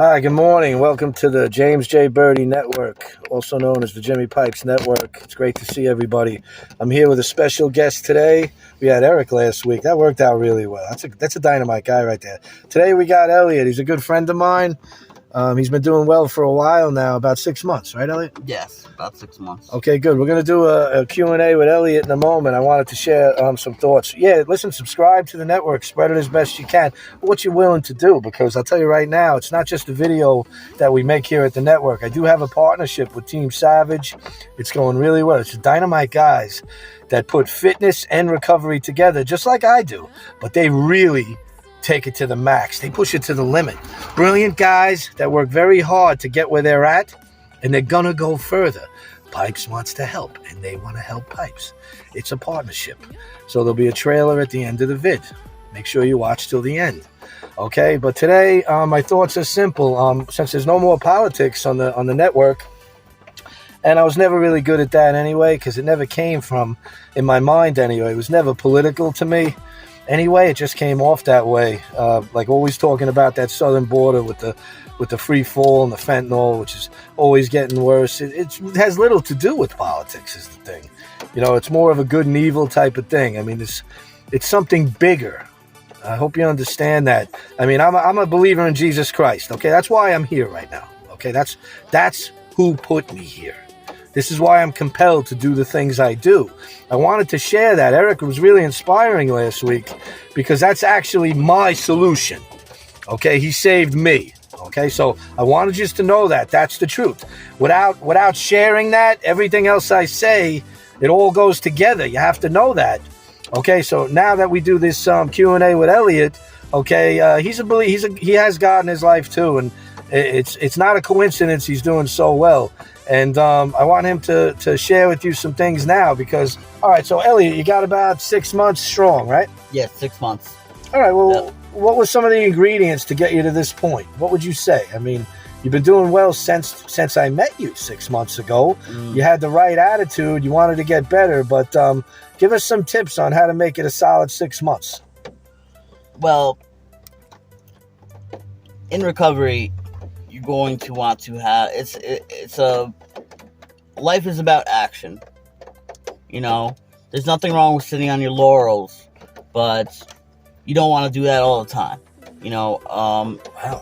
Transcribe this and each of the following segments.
Hi, good morning. Welcome to the James J. Birdie Network, also known as the Jimmypipes Network. It's great to see everybody. I'm here with a special guest today. We had Eric last week. That worked out really well. That's a dynamite guy right there. Today we got Elliott. He's a good friend of mine. He's been doing well for a while now, about 6 months, right, Elliott? Yes, about 6 months. Okay, good. We're going to do a Q&A with Elliott in a moment. I wanted to share some thoughts. Yeah, listen, subscribe to the network. Spread it as best you can. What you're willing to do, because I'll tell you right now, it's not just a video that we make here at the network. I do have a partnership with Team Savage. It's going really well. It's dynamite guys that put fitness and recovery together, just like I do. But they really take it to the max. They push it to the limit. Brilliant guys that work very hard to get where they're at, and they're gonna go further. Pipes wants to help, and they want to help Pipes. It's a partnership. So there'll be a trailer at the end of the vid. Make sure you watch till the end. Okay, but today my thoughts are simple. Since there's no more politics on the network, and I was never really good at that anyway, because it never came from, in my mind anyway, it was never political to me. Anyway, it just came off that way. Like always talking about that southern border with the free fall and the fentanyl, which is always getting worse. It has little to do with politics is the thing. You know, it's more of a good and evil type of thing. I mean, it's something bigger. I hope you understand that. I mean, I'm a believer in Jesus Christ. Okay, that's why I'm here right now. Okay, that's who put me here. This is why I'm compelled to do the things I do. I wanted to share that. Eric was really inspiring last week because that's actually my solution. Okay, he saved me. Okay, so I wanted you to know that. That's the truth. Without sharing that, everything else I say, it all goes together. You have to know that. Okay, so now that we do this Q&A with Elliott, okay, he has God in his life too, and it's not a coincidence he's doing so well. And I want him to share with you some things now because, all right, so Elliott, you got about 6 months strong, right? Yes, 6 months. All right, well, Yep. What were some of the ingredients to get you to this point? What would you say? I mean, you've been doing well since I met you 6 months ago. You had the right attitude. You wanted to get better, but give us some tips on how to make it a solid 6 months. Well, in recovery, you're going to want to have life is about action. You know, there's nothing wrong with sitting on your laurels, but you don't want to do that all the time. You know,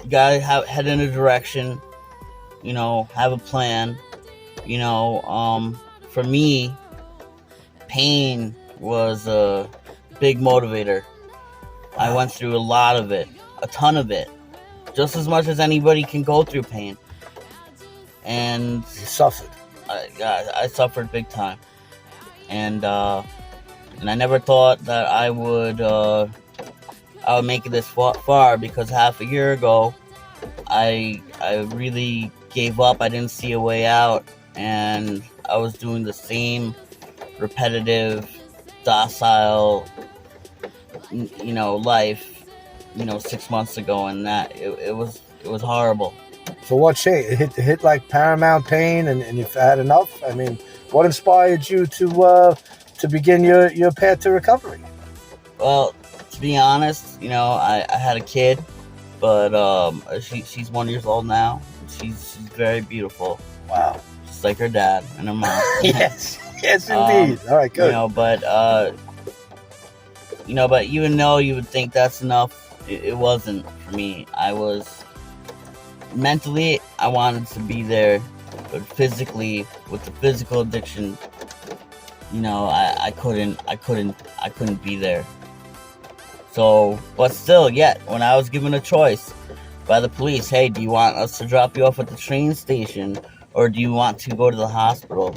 you gotta head in a direction. You know, have a plan. You know, for me, pain was a big motivator. I went through a lot of it, a ton of it, just as much as anybody can go through pain. And You suffered. I suffered big time, and I never thought that I would make it this far because half a year ago, I really gave up. I didn't see a way out, and I was doing the same repetitive, docile, life, 6 months ago, and that it was horrible. So what changed? It hit like paramount pain, and you've had enough? I mean, what inspired you to begin your path to recovery? Well, to be honest, I had a kid, but she's 1 year old now. She's very beautiful. Wow. Just like her dad and her mom. Yes indeed. All right, good. But even though you would think that's enough, it wasn't for me. I was mentally, I wanted to be there, but physically, with the physical addiction, I couldn't be there. So, but still, yet, when I was given a choice by the police, hey, do you want us to drop you off at the train station, or do you want to go to the hospital?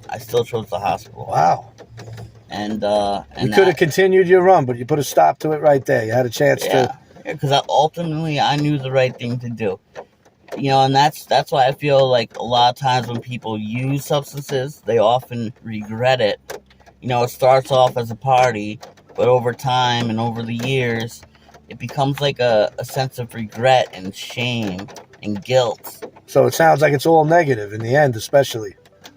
I still chose the hospital. Wow. And you could have continued your run, but you put a stop to it right there. You had a chance to. Yeah, because ultimately I knew the right thing to do. And that's why I feel like a lot of times when people use substances, they often regret it. It starts off as a party, but over time and over the years, it becomes like a sense of regret and shame and guilt. So it sounds like it's all negative in the end, especially.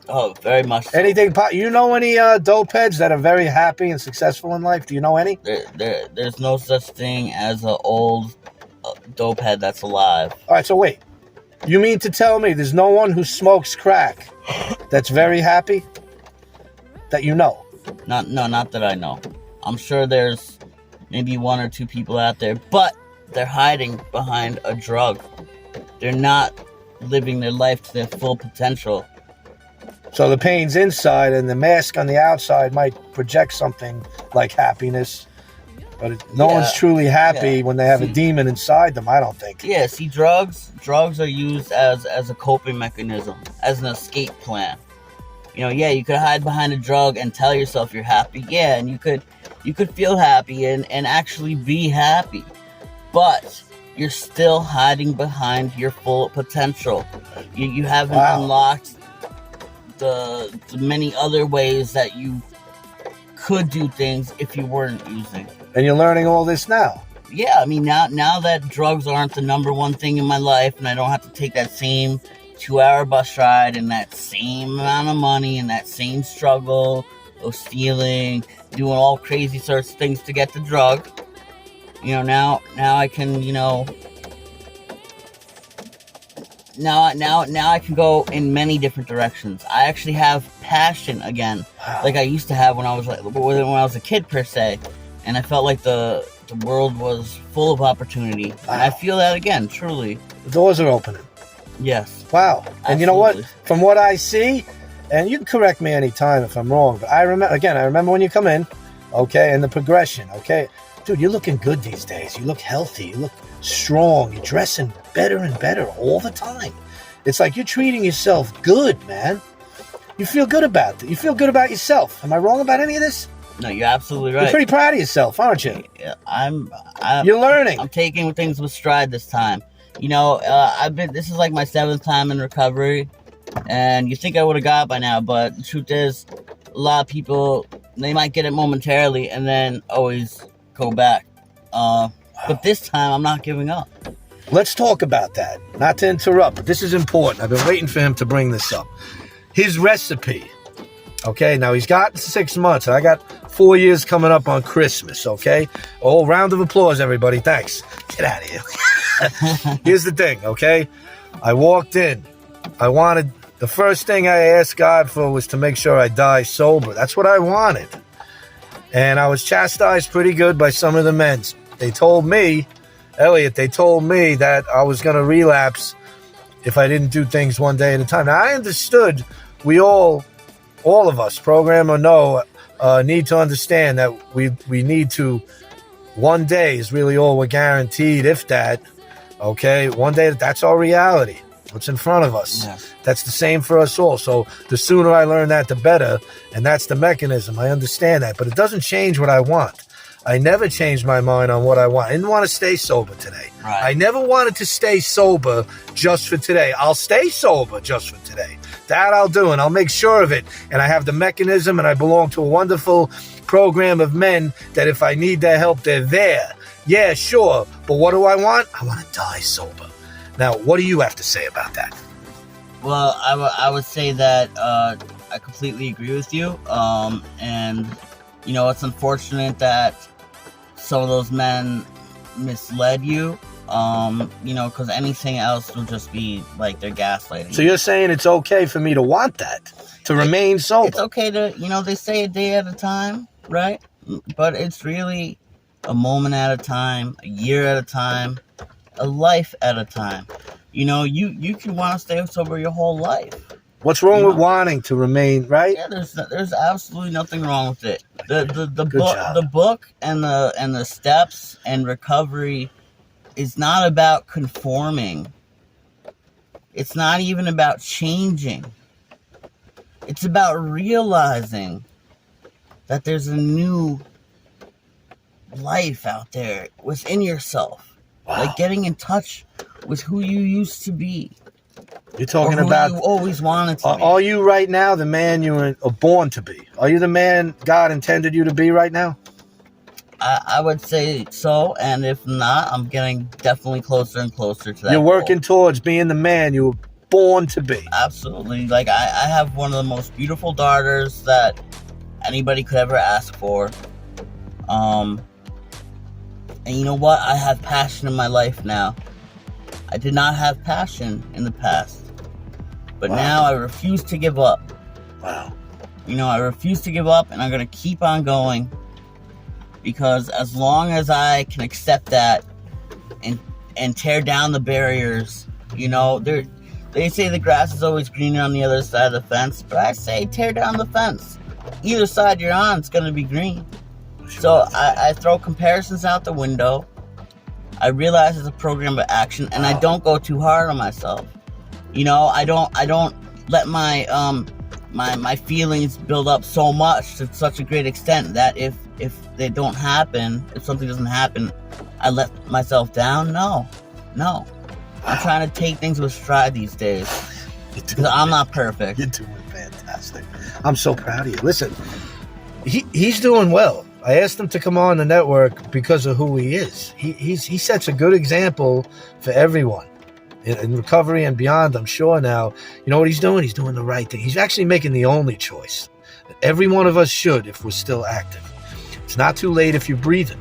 Oh, very much so. Anything? You know any dope heads that are very happy and successful in life? Do you know any? There's no such thing as a old dope head that's alive. All right, so wait. You mean to tell me there's no one who smokes crack that's very happy? That you know? Not that I know. I'm sure there's maybe one or two people out there, but they're hiding behind a drug. They're not living their life to their full potential. So the pain's inside and the mask on the outside might project something like happiness. But no one's truly happy when they have a demon inside them, I don't think. Yeah, see, drugs are used as a coping mechanism, as an escape plan. You know, you could hide behind a drug and tell yourself you're happy. Yeah, and you could feel happy and actually be happy. But you're still hiding behind your full potential. You haven't unlocked the many other ways that you could do things if you weren't using. And you're learning all this now. Yeah, I mean, now that drugs aren't the number one thing in my life, and I don't have to take that same 2-hour bus ride and that same amount of money and that same struggle of stealing, doing all crazy sorts of things to get the drug. You know, now I can, you know, now I can go in many different directions. I actually have passion again, like I used to have when I was a kid per se, and I felt like the world was full of opportunity. And I feel that again, truly. The doors are opening. Yes. Wow. And Absolutely. You know what? From what I see, and you can correct me anytime if I'm wrong, but I remember when you come in, okay, and the progression, okay? Dude, you're looking good these days. You look healthy. You look strong. You're dressing better and better all the time. It's like you're treating yourself good, man. You feel good about it. You feel good about yourself. Am I wrong about any of this? No, you're absolutely right. You're pretty proud of yourself, aren't you? Yeah, you're learning. I'm taking things with stride this time. You know, this is like my 7th time in recovery, and you think I would have got it by now, but the truth is, a lot of people, they might get it momentarily and then always go back. But this time, I'm not giving up. Let's talk about that. Not to interrupt, but this is important. I've been waiting for him to bring this up. His recipe. Okay, now he's got 6 months. I got 4 years coming up on Christmas, okay? Oh, round of applause, everybody. Thanks. Get out of here. Here's the thing, okay? I walked in. The first thing I asked God for was to make sure I die sober. That's what I wanted. And I was chastised pretty good by some of the men. They told me, Elliott, that I was going to relapse if I didn't do things one day at a time. Now, I understood we all of us, program or no, need to understand that we need to, one day is really all we're guaranteed, if that, okay? One day, that's our reality. What's in front of us. Yes. That's the same for us all. So the sooner I learn that, the better. And that's the mechanism. I understand that. But it doesn't change what I want. I never changed my mind on what I want. I didn't want to stay sober today. Right. I never wanted to stay sober just for today. I'll stay sober just for today. That I'll do, and I'll make sure of it. And I have the mechanism, and I belong to a wonderful program of men that if I need their help, they're there. Yeah, sure. But what do I want? I want to die sober. Now, what do you have to say about that? Well, I would say that I completely agree with you. And, you know, it's unfortunate that some of those men misled you, you know, because anything else will just be like they're gaslighting. So you're saying it's okay for me to want that, to remain sober? It's okay to, you know, they say a day at a time, right? But it's really a moment at a time, a year at a time, a life at a time. You know, you can want to stay sober your whole life. What's wrong with wanting to remain, right? Yeah, there's absolutely nothing wrong with it. The book and the steps and recovery is not about conforming. It's not even about changing. It's about realizing that there's a new life out there within yourself. Wow. Like getting in touch with who you used to be. You're talking about you always wanted to be. Are you right now the man you were born to be? Are you the man God intended you to be right now? I would say so, and if not, I'm getting definitely closer and closer to that. You're working towards being the man you were born to be. Absolutely. Like, I have one of the most beautiful daughters that anybody could ever ask for. And you know what? I have passion in my life now. I did not have passion in the past. But now I refuse to give up. Wow. You know, I refuse to give up, and I'm going to keep on going. Because as long as I can accept that and tear down the barriers, you know, they say the grass is always greener on the other side of the fence, but I say tear down the fence. Either side you're on, it's going to be green. So I throw comparisons out the window. I realize it's a program of action, and I don't go too hard on myself. You know, I don't let my feelings build up so much to such a great extent that if they don't happen, if something doesn't happen, I let myself down. No. I'm trying to take things with stride these days. Because I'm not perfect. You're doing fantastic. I'm so proud of you. Listen, he's doing well. I asked him to come on the network because of who he is. He sets a good example for everyone in recovery and beyond, I'm sure now. You know what he's doing? He's doing the right thing. He's actually making the only choice that every one of us should if we're still active. It's not too late if you're breathing.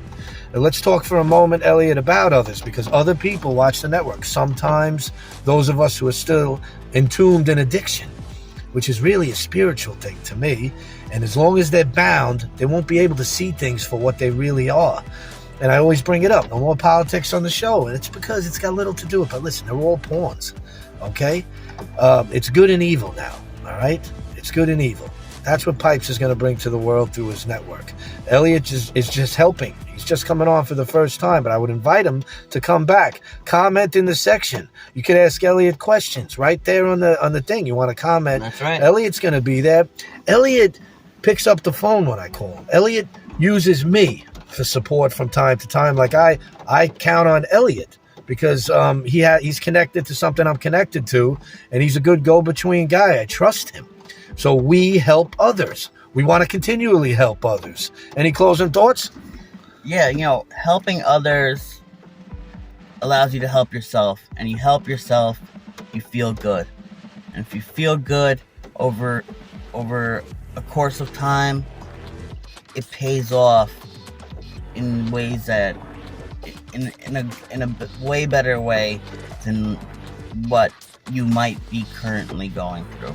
And let's talk for a moment, Elliott, about others, because other people watch the network. Sometimes those of us who are still entombed in addiction, which is really a spiritual thing to me. And as long as they're bound, they won't be able to see things for what they really are. And I always bring it up. No more politics on the show. And it's because it's got little to do with it. But listen, they're all pawns. Okay? It's good and evil now. All right? It's good and evil. That's what Pipes is going to bring to the world through his network. Elliott is just helping. He's just coming on for the first time, but I would invite him to come back. Comment in the section. You can ask Elliott questions right there on the thing. You want to comment. That's right. Elliott's going to be there. Elliott picks up the phone when I call him. Elliott uses me for support from time to time. Like I count on Elliott because he's connected to something I'm connected to, and he's a good go-between guy. I trust him. So we help others. We want to continually help others. Any closing thoughts? Yeah, you know, helping others allows you to help yourself. And you help yourself, you feel good. And if you feel good over a course of time, it pays off in ways that, in a way better way than what you might be currently going through.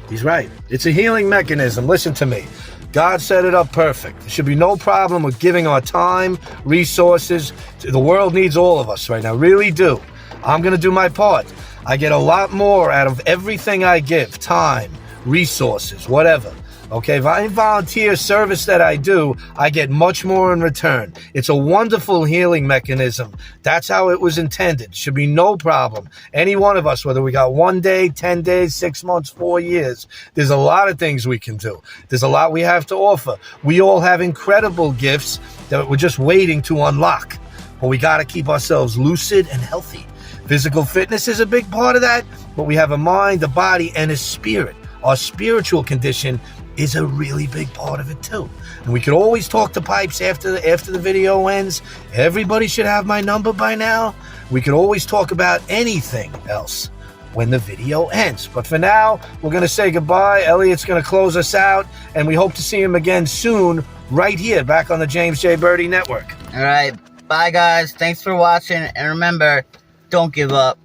He's right. It's a healing mechanism. Listen to me. God set it up perfect. There should be no problem with giving our time, resources. The world needs all of us right now. Really do. I'm going to do my part. I get a lot more out of everything I give. Time, resources, whatever. Okay, if I volunteer service that I do, I get much more in return. It's a wonderful healing mechanism. That's how it was intended. Should be no problem. Any one of us, whether we got 1 day, 10 days, 6 months, 4 years, there's a lot of things we can do. There's a lot we have to offer. We all have incredible gifts that we're just waiting to unlock. But we got to keep ourselves lucid and healthy. Physical fitness is a big part of that, but we have a mind, a body, and a spirit. Our spiritual condition is a really big part of it too. And we could always talk to Pipes after the video ends. Everybody should have my number by now. We could always talk about anything else when the video ends. But for now, we're going to say goodbye. Elliott's going to close us out, and we hope to see him again soon right here back on the James J. Birdie Network. All right. Bye, guys. Thanks for watching. And remember, don't give up.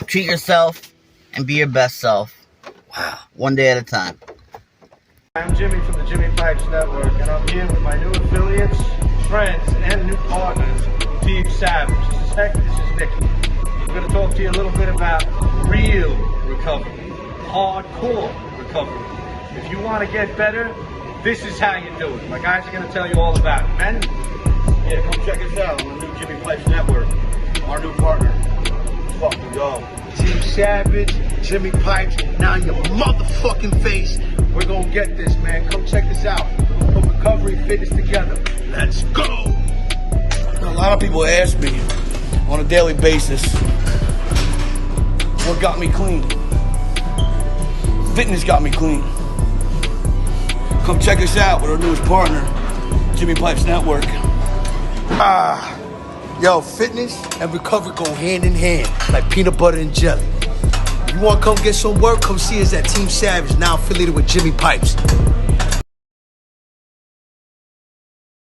Treat yourself and be your best self. Wow. One day at a time. I'm Jimmy from the Jimmypipes Network, and I'm here with my new affiliates, friends, and new partners, Team Savage. This is Heck, this is Nicky. We're going to talk to you a little bit about real recovery, hardcore recovery. If you want to get better, this is how you do it. My guys are going to tell you all about it. Men? Yeah, come check us out on the new Jimmypipes Network. Our new partner. Fuck we go. Team Savage, Jimmypipes, now in your motherfucking face. We're gonna get this, man. Come check us out. Put recovery and fitness together. Let's go! A lot of people ask me on a daily basis, what got me clean? Fitness got me clean. Come check us out with our newest partner, Jimmypipes Network. Yo, fitness and recovery go hand in hand, like peanut butter and jelly. You wanna come get some work? Come see us at Team Savage, now affiliated with Jimmypipes.